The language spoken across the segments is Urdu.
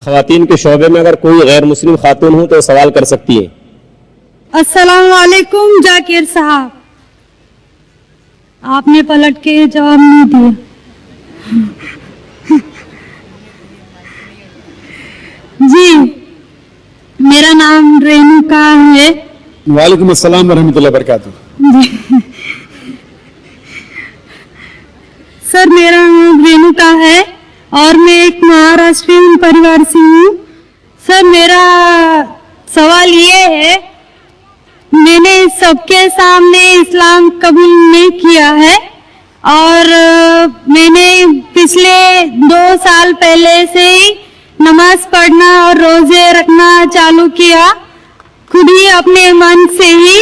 خواتین کے شعبے میں اگر کوئی غیر مسلم خاتون ہو تو سوال کر سکتی ہیں۔ السلام علیکم ذاکر صاحب، آپ نے پلٹ کے جواب نہیں دیا۔ جی، میرا نام رینوکا ہے۔ وعلیکم السلام ورحمۃ اللہ وبرکاتہ۔ سر، میرا نام رینوکا ہے اور میں ایک مہاراشٹرین پریوار سے ہوں۔ سر، میرا سوال یہ ہے، میں نے سب کے سامنے اسلام قبول نہیں کیا ہے اور میں نے پچھلے 2 سال پہلے سے ہی نماز پڑھنا اور روزے رکھنا چالو کیا، خود ہی اپنے من سے ہی۔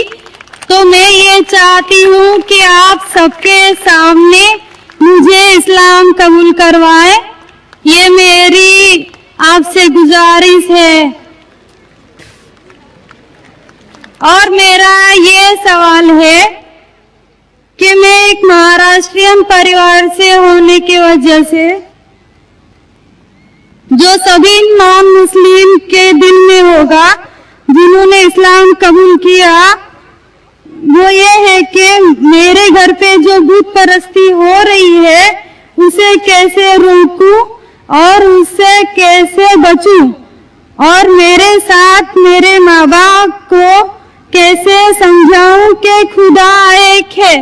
تو میں یہ چاہتی ہوں کہ آپ سب کے سامنے مجھے اسلام قبول کروائیں، یہ میری آپ سے گزارش ہے۔ اور میرا یہ سوال ہے کہ میں ایک مہاراشٹرین پریوار سے ہونے کی وجہ سے جو سبھی نان مسلم کے دل میں ہوگا جنہوں نے اسلام قبول کیا، وہ یہ ہے کہ میرے گھر پہ جو بت پرستی ہو رہی ہے اسے کیسے روکوں اور اس سے کیسے بچوں، اور میرے ساتھ میرے ماں باپ کو کیسے سمجھاؤں کہ خدا ایک ہے۔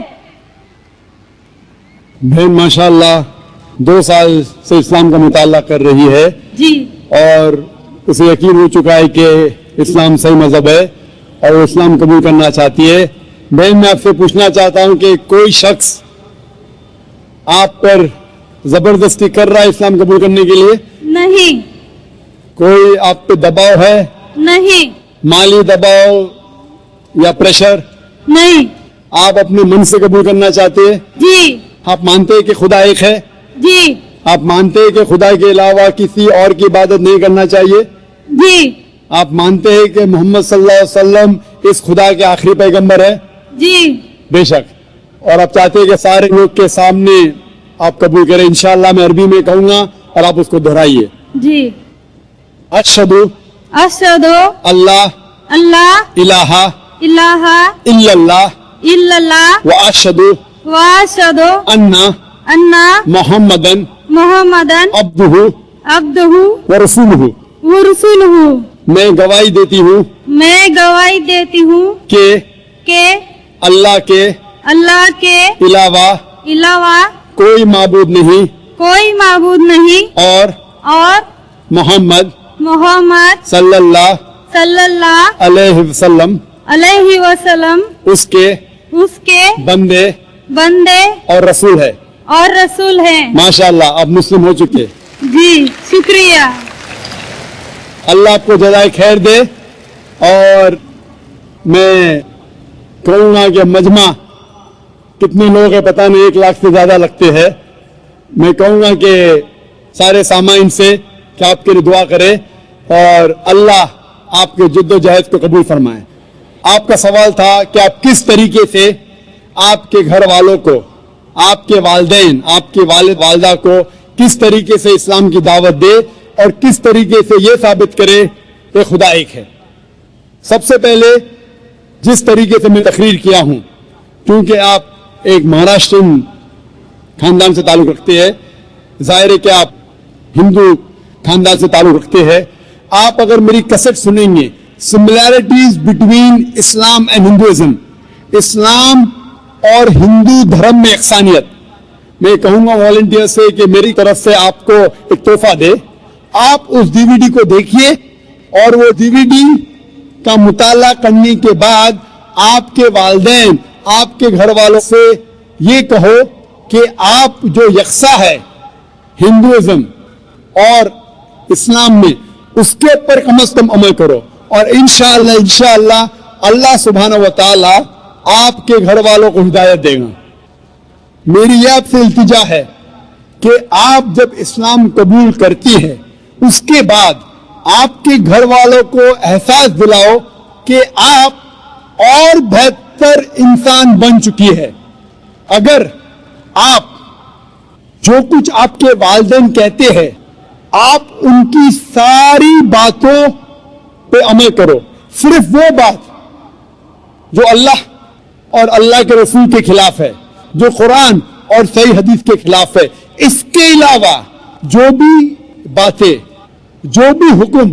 بہن ماشاء اللہ 2 سال سے اسلام کا مطالعہ کر رہی ہے جی، اور اسے یقین ہو چکا ہے کہ اسلام صحیح مذہب ہے اور وہ اسلام قبول کرنا چاہتی ہے۔ بہن، میں آپ سے پوچھنا چاہتا ہوں کہ کوئی شخص آپ پر زبردستی کر رہا ہے اسلام قبول کرنے کے لیے؟ نہیں، کوئی آپ پہ دباؤ ہے؟ نہیں، مالی دباؤ یا پریشر؟ نہیں۔ آپ اپنے من سے قبول کرنا چاہتے ہیں؟ جی، آپ مانتے ہیں کہ خدا ایک ہے؟ جی، آپ مانتے ہیں کہ خدا کے علاوہ کسی اور کی عبادت نہیں کرنا چاہیے؟ جی، آپ مانتے ہیں کہ محمد صلی اللہ علیہ وسلم اس خدا کے آخری پیغمبر ہے؟ جی، بے شک۔ اور آپ چاہتے ہیں کہ سارے لوگ کے سامنے آپ قبول کریں؟ انشاءاللہ میں عربی میں کہوں گا اور آپ اس کو دہرائیے۔ جی۔ اشہد اشہد اللہ اللہ الہ الہ الا اللہ الا اللہ واشہد واشہد ان ان محمدن محمدن عبدہ عبدہ ورسولہ۔ ورسولہ۔ میں گواہی دیتی ہوں میں گواہی دیتی ہوں کہ اللہ کے علاوہ علاوہ کوئی معبود نہیں کوئی معبود نہیں اور محمد صلی اللہ علیہ وسلم اس کے بندے اور رسول ہے۔ ماشاءاللہ آپ مسلم ہو چکے۔ جی، شکریہ۔ اللہ آپ کو جزائے خیر دے۔ اور میں کہوں گا کہ مجمع کتنے لوگ ہیں پتہ نہیں، 1 لاکھ سے زیادہ لگتے ہیں۔ میں کہوں گا کہ سارے سامعین سے کہ آپ کے لیے دعا کرے اور اللہ آپ کے جد و جہد کو قبول فرمائے۔ آپ کا سوال تھا کہ آپ کس طریقے سے آپ کے گھر والوں کو، آپ کے والدین، آپ کے والد والدہ کو کس طریقے سے اسلام کی دعوت دے اور کس طریقے سے یہ ثابت کرے کہ خدا ایک ہے۔ سب سے پہلے جس طریقے سے میں تقریر کیا ہوں، کیونکہ آپ ایک مہاراشٹرین خاندان سے تعلق رکھتے ہیں، ظاہر ہے کہ آپ ہندو خاندان سے تعلق رکھتے ہیں، آپ اگر میری کیسٹ سنیں گے similarities between Islam and Hinduism, Islam اور ہندو دھرم میں یکسانیت، میں کہوں گا والنٹیئر سے کہ میری طرف سے آپ کو ایک تحفہ دے، آپ اس ڈی وی ڈی کو دیکھیے اور وہ ڈی وی ڈی کا مطالعہ کرنے کے بعد آپ کے والدین، آپ کے گھر والوں سے یہ کہو کہ آپ جو یکساں ہے ہندوازم اور اسلام میں، اس کے اوپر کم از کم عمل کرو، اور انشاءاللہ اللہ سبحانہ و تعالی آپ کے گھر والوں کو ہدایت دے گا۔ میری یہ آپ سے التجا ہے کہ آپ جب اسلام قبول کرتی ہے اس کے بعد آپ کے گھر والوں کو احساس دلاؤ کہ آپ اور بہتر انسان بن چکی ہے۔ اگر آپ جو کچھ آپ کے والدین کہتے ہیں آپ ان کی ساری باتوں پہ عمل کرو. صرف وہ بات جو اللہ اور اللہ کے رسول کے خلاف ہے, جو قرآن اور صحیح حدیث کے خلاف ہے. اس کے علاوہ جو بھی باتیں, جو بھی حکم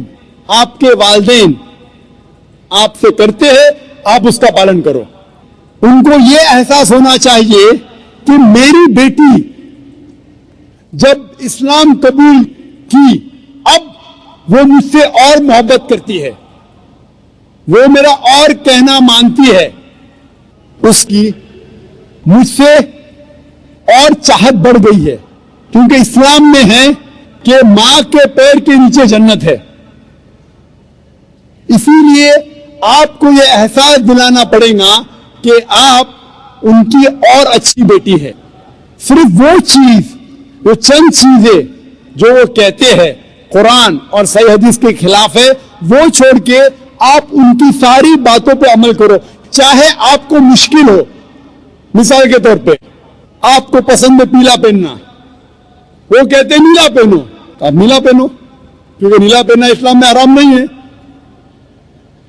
آپ کے والدین آپ سے کرتے ہیں, آپ اس کا پالن کرو. ان کو یہ احساس ہونا چاہیے کہ میری بیٹی جب اسلام قبول کی, اب وہ مجھ سے اور محبت کرتی ہے, وہ میرا اور کہنا مانتی ہے, اس کی مجھ سے اور چاہت بڑھ گئی ہے. کیونکہ اسلام میں ہے کہ ماں کے پیر کے نیچے جنت ہے. اسی لیے آپ کو یہ احساس دلانا پڑے گا کہ آپ ان کی اور اچھی بیٹی ہے. صرف وہ چیز, وہ چند چیزیں جو وہ کہتے ہیں قرآن اور صحیح حدیث کے خلاف ہے, وہ چھوڑ کے آپ ان کی ساری باتوں پہ عمل کرو. چاہے آپ کو مشکل ہو. مثال کے طور پہ آپ کو پسند ہے پیلا پہننا, وہ کہتے ہیں نیلا پہنو, آپ نیلا پہنو, کیونکہ نیلا پہننا اسلام میں حرام نہیں ہے.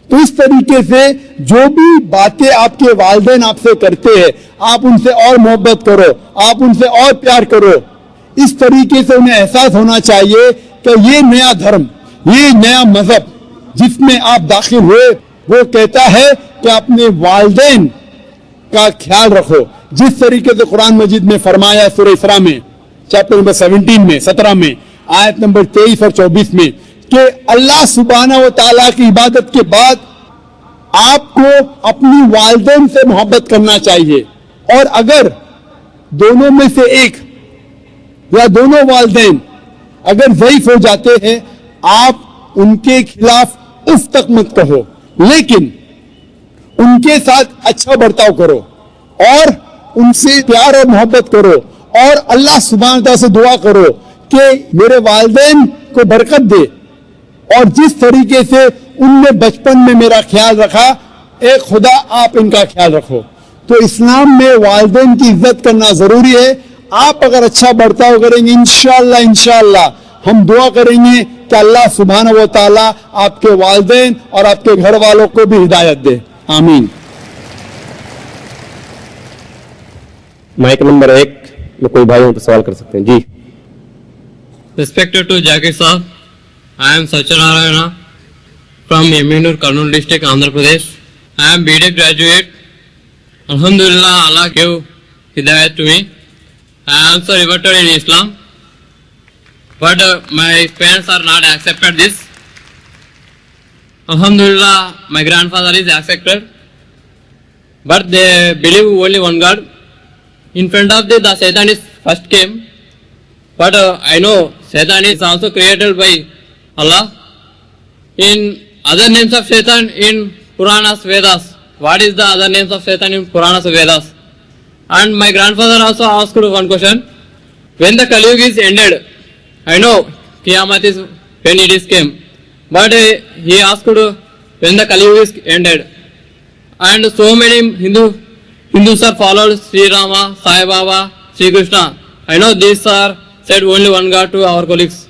تو اس طریقے سے جو بھی باتیں آپ کے والدین آپ سے کرتے ہیں, آپ ان سے اور محبت کرو, آپ ان سے اور پیار کرو. اس طریقے سے انہیں احساس ہونا چاہیے کہ یہ نیا دھرم, یہ نیا مذہب جس میں آپ داخل ہوئے, وہ کہتا ہے کہ اپنے والدین کا خیال رکھو. جس طریقے سے قرآن مجید میں فرمایا سورہ اسراء میں چیپٹر نمبر 17 میں 17 میں آیت نمبر 23 اور 24 میں کہ اللہ سبحانہ و تعالیٰ کی عبادت کے بعد آپ کو اپنی والدین سے محبت کرنا چاہیے. اور اگر دونوں میں سے ایک یا دونوں والدین اگر ضعیف ہو جاتے ہیں, آپ ان کے خلاف اف تک مت کہو, لیکن ان کے ساتھ اچھا برتاؤ کرو اور ان سے پیار اور محبت کرو, اور اللہ سبحانہ تعالیٰ سے دعا کرو کہ میرے والدین کو برکت دے, اور جس طریقے سے ان نے بچپن میں میرا خیال رکھا, اے خدا آپ ان کا خیال رکھو. تو اسلام میں والدین کی عزت کرنا ضروری ہے. آپ اگر اچھا برتاؤ کریں گے, انشاءاللہ ہم دعا کریں گے کہ اللہ سبحانہ و تعالیٰ آپ کے والدین اور آپ کے گھر والوں کو بھی ہدایت دے. آمین. مائک نمبر 1 میں کوئی بھائی ہوں تو سوال کر سکتے ہیں. جی. Respected to Jakir Saab, I am Satyanarayana from Yemenur, Kurnool district, Andhra Pradesh. I am BTech graduate. Alhamdulillah, Allah gave hidayat to me. I am also reverted in Islam, but my parents are not accepted this. Alhamdulillah, my grandfather is accepted, but they believe only one God. In front of the Satan is first came, but I know Satan is also created by Allah. In other names of Satan in Puranas, Vedas, what is the other names of Satan in Puranas, Vedas? And my grandfather also asked one question. When the Kali Yuga is ended, I know Qiyamah is when it is came, but he asked when the Kali Yuga is ended. And so many Hindus are followed Sri Rama, Sai Baba, Sri Krishna. I know these are said only one God to our colleagues.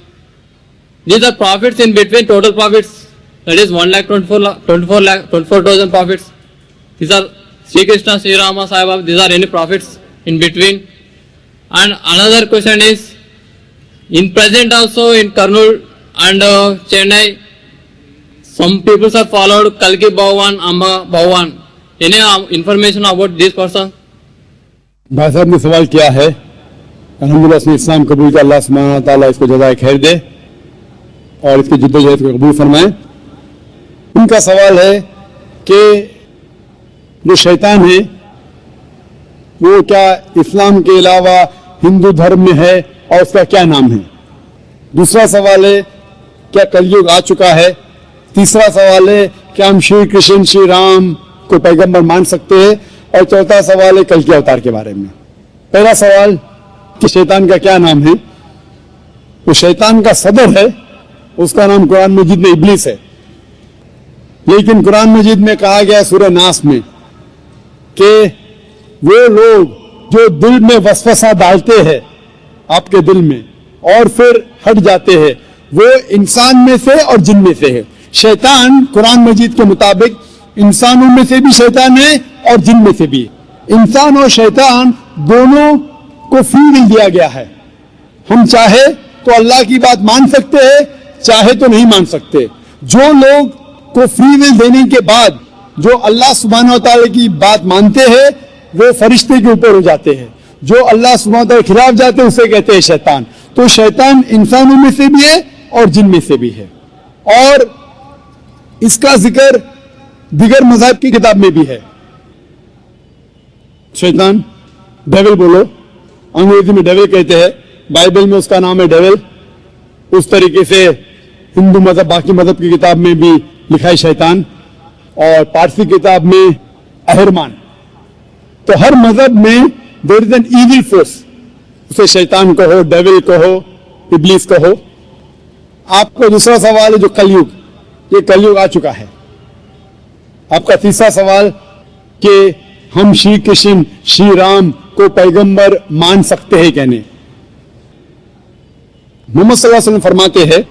These are prophets in between, total prophets. That is 1,24,000 prophets. These are Sri Krishna, Sri Rama, Sai Baba. These are any prophets in between. And another question is, in present also in Kurnool and Chennai, some people are followed Kalki Bhavan, Amba Bhavan. Any information about this person? بھائی صاحب نے سوال کیا ہے, الحمدللہ اس نے اسلام قبول کیا, اللہ سبحانہ تعالیٰ اس کو جزائے خیر دے اور اس کی جدوجہد کو قبول فرمائے. ان کا سوال ہے کہ جو شیطان ہے وہ کیا اسلام کے علاوہ ہندو دھرم میں ہے اور اس کا کیا نام ہے. دوسرا سوال ہے کیا کلیوگ آ چکا ہے. تیسرا سوال ہے کیا ہم شری کرشن شری رام کو پیغمبر مان سکتے ہیں. اور چوتھا سوال ہے کل کے اوتار کے بارے میں. پہلا سوال کہ شیطان کا کیا نام ہے. وہ شیطان کا صدر ہے, اس کا نام قرآن مجید میں ابلیس ہے. لیکن قرآن مجید میں کہا گیا سورہ ناس میں کہ وہ لوگ جو دل میں وسوسہ ڈالتے ہیں آپ کے دل میں اور پھر ہٹ جاتے ہیں, وہ انسان میں سے اور جن میں سے ہے. شیطان قرآن مجید کے مطابق انسانوں میں سے بھی شیطان ہے اور جن میں سے بھی. انسان اور شیطان دونوں کو فری ول دیا گیا ہے. ہم چاہے تو اللہ کی بات مان سکتے ہیں, چاہے تو نہیں مان سکتے. جو لوگ کو فری ول دینے کے بعد جو اللہ سبحانہ و تعالی کی بات مانتے ہیں وہ فرشتے کے اوپر ہو جاتے ہیں. جو اللہ سبحانہ و تعالی کے خلاف جاتے ہیں اسے کہتے ہیں شیطان. تو شیطان انسانوں میں سے بھی ہے اور جن میں سے بھی ہے. اور اس کا ذکر دیگر مذاہب کی کتاب میں بھی ہے. شیطان ڈیول بولو, انگریزی میں ڈیول کہتے ہیں, بائبل میں اس کا نام ہے ڈیول. اس طریقے سے ہندو مذہب باقی مذہب کی کتاب میں بھی لکھا ہے شیطان, اور پارسی کتاب میں اہرمان. تو ہر مذہب میں there is an evil force, اسے شیطان کہو, ڈیول کہو, ابلیس کہو. آپ کا دوسرا سوال ہے جو کلیوگ, یہ کلیوگ آ چکا ہے. آپ کا تیسرا سوال کہ ہم شری کرشن شری رام کو پیغمبر مان سکتے ہیں کہنے. محمد صلی اللہ علیہ وسلم فرماتے ہیں,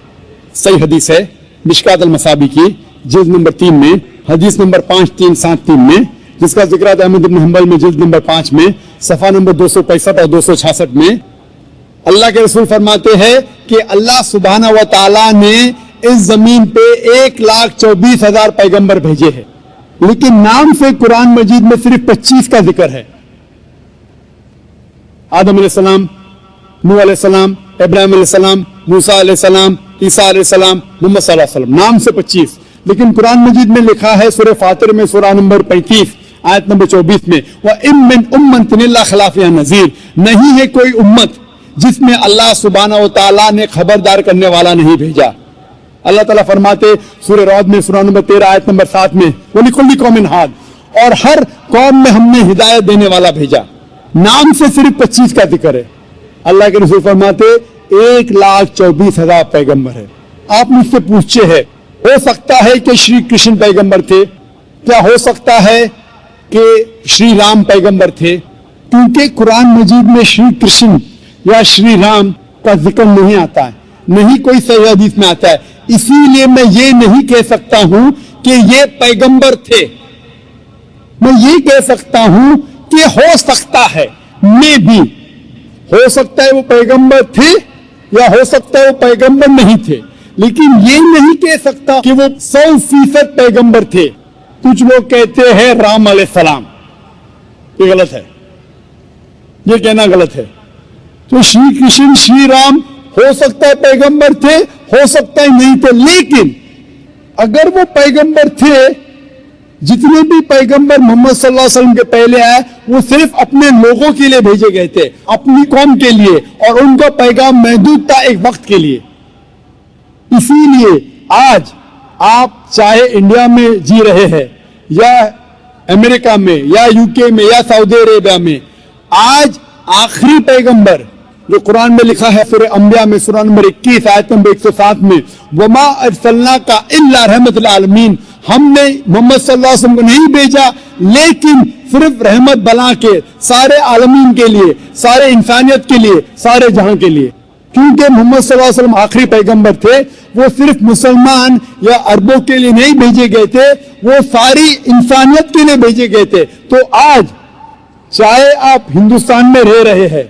صحیح حدیث ہے مشکات المصابی کی جلد نمبر 3 میں, حدیث نمبر 5373 میں, جس کا ذکر ہے احمد بن حنبل میں جلد نمبر 5 میں, صفحہ نمبر 265 اور 266 میں. اللہ کے رسول فرماتے ہیں کہ اللہ سبحانہ و تعالی نے اس زمین پہ 1,24,000 پیغمبر بھیجے ہیں, لیکن نام سے قرآن مجید میں صرف 25 کا ذکر ہے. آدم علیہ السلام, نوح علیہ السلام, ابراہیم علیہ السلام, موسیٰ علیہ السلام, عیسیٰ علیہ السلام, محمد صلی اللہ علیہ وسلم, نام سے 25. لیکن قرآن مجید میں لکھا ہے سورہ فاطر میں سورہ نمبر 35 آیت نمبر 24 میں, وَإِن مِّنْ أُمَّةٍ إِلَّا خَلَا فِيهَا نَذِيرٌ, نہیں ہے کوئی امت جس میں اللہ سبحانہ و تعالیٰ نے خبردار کرنے والا نہیں بھیجا. اللہ تعالیٰ فرماتے سورہ رعد میں سورہ نمبر 13 آیت نمبر 7 میں, وَلِكُلِّ قَوْمٍ هَادٍ, اور ہر قوم میں ہم نے ہدایت دینے والا بھیجا. نام سے صرف 25 کا ذکر ہے. اللہ کے رسول فرماتے 1,24,000 پیغمبر ہے. آپ مجھ سے پوچھے ہیں, ہو سکتا ہے کہ شری کرشن پیغمبر تھے, کیا ہو سکتا ہے کہ شری رام پیغمبر تھے؟ کیونکہ قرآن مجید میں شری کرشن یا شری رام کا ذکر نہیں آتا ہے, نہیں کوئی صحیح حدیث میں آتا ہے. اسی لیے میں یہ نہیں کہہ سکتا ہوں کہ یہ پیغمبر تھے. میں یہ کہہ سکتا ہوں کہ ہو سکتا ہے, میں بھی ہو سکتا ہے وہ پیغمبر تھے یا ہو سکتا ہے وہ پیغمبر نہیں تھے, لیکن یہ نہیں کہہ سکتا کہ وہ 100% پیغمبر تھے. کچھ لوگ کہتے ہیں رام علیہ السلام, یہ غلط ہے, یہ کہنا غلط ہے. تو شری کرشن شری رام ہو سکتا ہے پیغمبر تھے, ہو سکتا ہے نہیں تھے, لیکن اگر وہ پیغمبر تھے, جتنے بھی پیغمبر محمد صلی اللہ علیہ وسلم کے پہلے آئے وہ صرف اپنے لوگوں کے لیے بھیجے گئے تھے, اپنی قوم کے لیے, اور ان کا پیغام محدود تھا ایک وقت کے لیے. اسی لیے آج آپ چاہے انڈیا میں جی رہے ہیں یا امریکہ میں یا UK میں یا سعودی عربیہ میں, آج آخری پیغمبر جو قرآن میں لکھا ہے سورہ انبیاء میں سورہ نمبر 21 آیت نمبر 107 میں, وما ارسلناک الا رحمت للعالمین, ہم نے محمد صلی اللہ علیہ وسلم کو نہیں بھیجا لیکن صرف رحمت بنا کے سارے عالمین کے لیے, سارے انسانیت کے لیے, سارے جہاں کے لیے. کیونکہ محمد صلی اللہ علیہ وسلم آخری پیغمبر تھے, وہ صرف مسلمان یا عربوں کے لیے نہیں بھیجے گئے تھے, وہ ساری انسانیت کے لیے بھیجے گئے تھے. تو آج چاہے آپ ہندوستان میں رہ رہے ہیں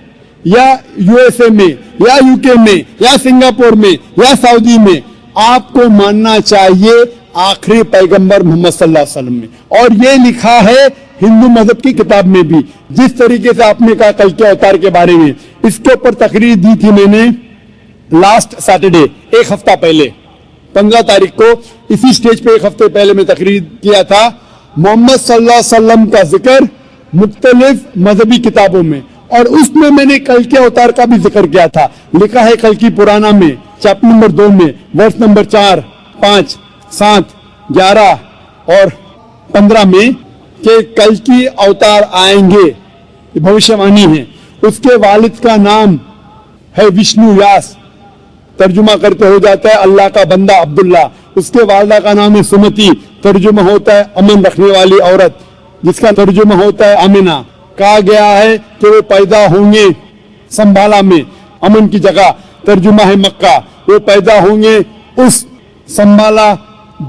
یا USA میں یا UK میں یا سنگاپور میں یا سعودی میں, آپ کو ماننا چاہیے آخری پیغمبر محمد صلی اللہ علیہ وسلم میں. اور یہ لکھا ہے ہندو مذہب کی کتاب میں بھی. جس طریقے سے آپ نے کہا کل کے اوتار کے بارے میں, اس کے اوپر تقریر دی تھی میں نے لاسٹ سیٹرڈے, ایک ہفتہ پہلے 15 تاریخ کو اسی سٹیج پہ ایک ہفتے پہلے میں تقریر کیا تھا. محمد صلی اللہ علیہ وسلم کا ذکر مختلف مذہبی کتابوں میں, اور اس میں نے کل کے اوتار کا بھی ذکر کیا تھا. لکھا ہے کل کی پرانا میں چیپٹر نمبر 2 میں ورس نمبر 4, 5, 7, 11 اور 15 میں کہ کل کی اوتار آئیں گے, یہ بھوشیوانی ہے. اس کے والد کا نام ہے وشنو یاس, ترجمہ کرتے ہو جاتا ہے اللہ کا بندہ عبداللہ. اس کے والدہ کا نام ہے سمتی, ترجمہ ہوتا ہے امن رکھنے والی عورت, جس کا ترجمہ ہوتا ہے آمنہ. کہا گیا ہے کہ وہ پیدا ہوں گے سنبھالا میں, امن کی جگہ, ترجمہ ہے مکہ. وہ پیدا ہوں گے اس سنبھالا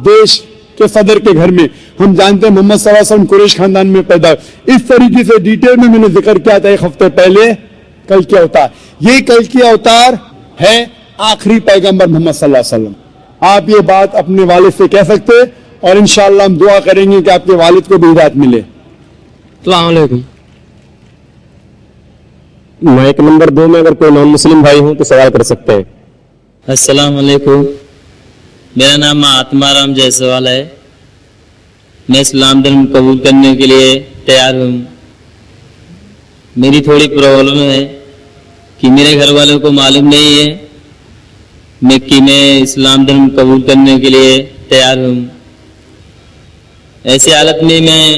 دیش کے صدر کے گھر میں. ہم جانتے ہیں محمد صلی اللہ علیہ وسلم قریش خاندان میں پیدا ہوئے. اس طریقے سے ڈیٹیل میں نے ذکر کیا تھا ایک ہفتے پہلے کلکی اوتار. یہ کلکی اوتار ہے آخری پیغمبر محمد صلی اللہ علیہ وسلم. آپ یہ بات اپنے والد سے کہہ سکتے اور انشاءاللہ ہم دعا کریں گے کہ آپ کے والد کو بھی ہدایت ملے. السلام علیکم. مائک نمبر 2 میں اگر کوئی نان مسلم بھائی ہوں تو سوال کر سکتے ہیں. السلام علیکم. میرا نام مہاتما رام جیسوال ہے. میں اسلام دھرم قبول کرنے کے لیے تیار ہوں. میری تھوڑی پرابلم ہے کہ میرے گھر والوں کو معلوم نہیں ہے کہ میں اسلام دھرم قبول کرنے کے لیے تیار ہوں. ایسی حالت میں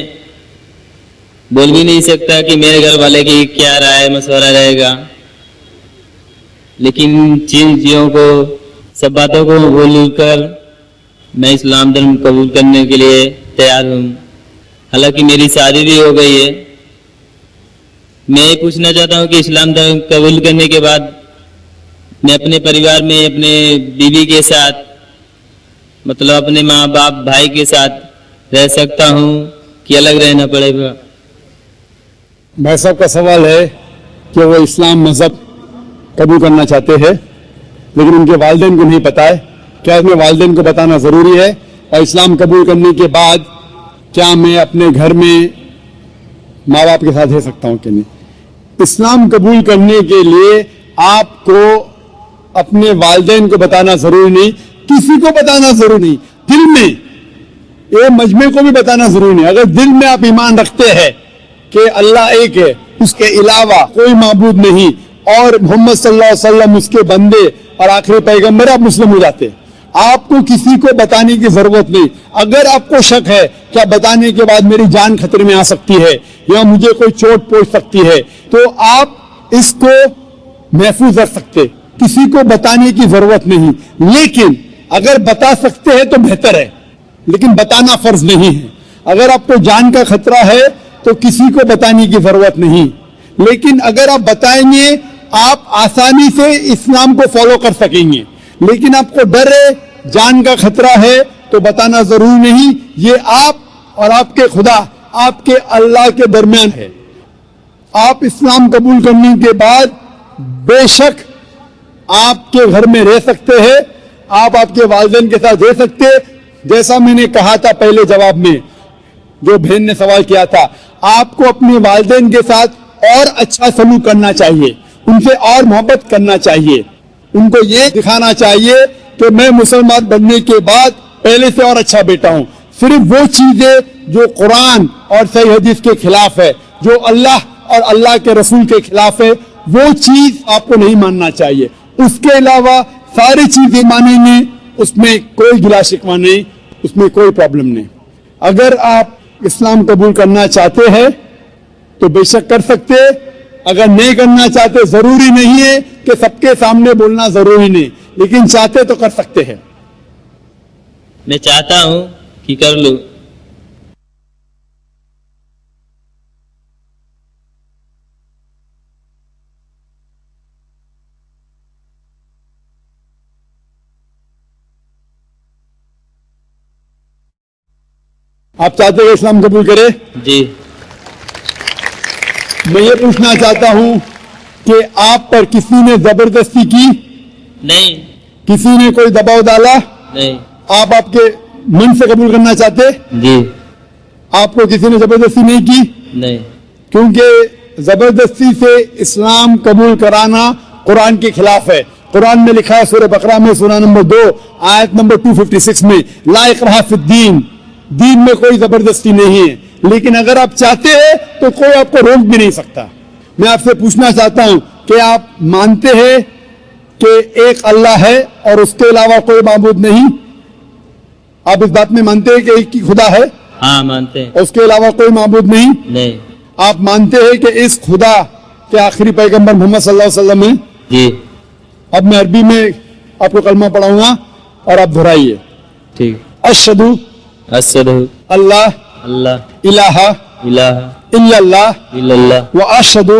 بول بھی نہیں سکتا کہ میرے گھر والے کی کیا رائے مشورہ رہے گا، لیکن چیزوں کو سب باتوں کو بول کر میں اسلام دھرم قبول کرنے کے لیے تیار ہوں. حالانکہ میری شادی بھی ہو گئی ہے. میں یہ پوچھنا چاہتا ہوں کہ اسلام دھرم قبول کرنے کے بعد میں اپنے پریوار میں اپنے بیوی کے ساتھ مطلب اپنے ماں باپ بھائی کے ساتھ رہ سکتا ہوں کہ الگ رہنا پڑے گا؟ بھائی صاحب کا سوال ہے کہ وہ اسلام مذہب قبول کرنا چاہتے ہیں لیکن ان کے والدین کو نہیں پتا ہے. کیا اس میں والدین کو بتانا ضروری ہے؟ اور اسلام قبول کرنے کے بعد کیا میں اپنے گھر میں ماں باپ کے ساتھ رہ سکتا ہوں کہ نہیں؟ اسلام قبول کرنے کے لیے آپ کو اپنے والدین کو بتانا ضروری نہیں، کسی کو بتانا ضروری نہیں. دل میں یہ مجمع کو بھی بتانا ضروری نہیں. اگر دل میں آپ ایمان رکھتے ہیں کہ اللہ ایک ہے، اس کے علاوہ کوئی معبود نہیں اور محمد صلی اللہ علیہ وسلم اس کے بندے اور آخری پیغمبر، آپ مسلم ہو جاتے. آپ کو کسی کو بتانے کی ضرورت نہیں. اگر آپ کو شک ہے کیا بتانے کے بعد میری جان خطرے میں آ سکتی ہے یا مجھے کوئی چوٹ پہنچ سکتی ہے، تو آپ اس کو محفوظ رکھ سکتے. کسی کو بتانے کی ضرورت نہیں. لیکن اگر بتا سکتے ہیں تو بہتر ہے، لیکن بتانا فرض نہیں ہے. اگر آپ کو جان کا خطرہ ہے تو کسی کو بتانے کی ضرورت نہیں. لیکن اگر آپ بتائیں گے آپ آسانی سے اسلام کو فالو کر سکیں گے. لیکن آپ کو ڈر ہے، جان کا خطرہ ہے تو بتانا ضروری نہیں. یہ آپ اور آپ کے خدا، آپ کے اللہ کے درمیان ہے. آپ اسلام قبول کرنے کے بعد بے شک آپ کے گھر میں رہ سکتے ہیں، آپ کے والدین کے ساتھ رہ سکتے. جیسا میں نے کہا تھا پہلے جواب میں جو بہن نے سوال کیا تھا، آپ کو اپنے والدین کے ساتھ اور اچھا سلوک کرنا چاہیے، ان سے اور محبت کرنا چاہیے. ان کو یہ دکھانا چاہیے کہ میں مسلمان بننے کے بعد پہلے سے اور اچھا بیٹا ہوں. صرف وہ چیزیں جو قرآن اور صحیح حدیث کے خلاف ہے، جو اللہ اور اللہ کے رسول کے خلاف ہے، وہ چیز آپ کو نہیں ماننا چاہیے. اس کے علاوہ ساری چیزیں مانیں گے، اس میں کوئی گلا شکوہ نہیں، اس میں کوئی پرابلم نہیں. اگر آپ اسلام قبول کرنا چاہتے ہیں تو بے شک کر سکتے. اگر نہیں کرنا چاہتے، ضروری نہیں ہے کہ سب کے سامنے بولنا ضروری نہیں، لیکن چاہتے تو کر سکتے ہیں. میں چاہتا ہوں کہ کر لوں. آپ چاہتے ہیں اسلام قبول کرے؟ جی. میں یہ پوچھنا چاہتا ہوں کہ آپ پر کسی نے زبردستی کی؟ نہیں. کسی نے کوئی دباؤ ڈالا؟ نہیں. آپ کے من سے قبول کرنا چاہتے؟ جی. آپ کو کسی نے زبردستی نہیں کی؟ نہیں. کیونکہ زبردستی سے اسلام قبول کرانا قرآن کے خلاف ہے. قرآن میں لکھا ہے سورہ بقرہ میں سورہ نمبر 2 آیت نمبر 256 میں، لا اکراہ فی الدین، دین میں کوئی زبردستی نہیں ہے. لیکن اگر آپ چاہتے ہیں تو کوئی آپ کو روک بھی نہیں سکتا. میں آپ سے پوچھنا چاہتا ہوں کہ آپ مانتے ہیں کہ ایک اللہ ہے اور اس کے علاوہ کوئی معبود نہیں؟ آپ اس بات میں مانتے ہیں کہ ایک ہی خدا ہے؟ ہاں مانتے ہیں. اور اس کے علاوہ کوئی معبود نہیں؟ نہیں. آپ مانتے ہیں کہ اس خدا کے آخری پیغمبر محمد صلی اللہ علیہ وسلم ہیں؟ جی. اب میں عربی میں آپ کو کلمہ پڑھاؤں گا اور آپ دہرائیے. ٹھیک. اشہدو اللہ اللہ الہ الہ الا اللہ الا اللہ واشہدو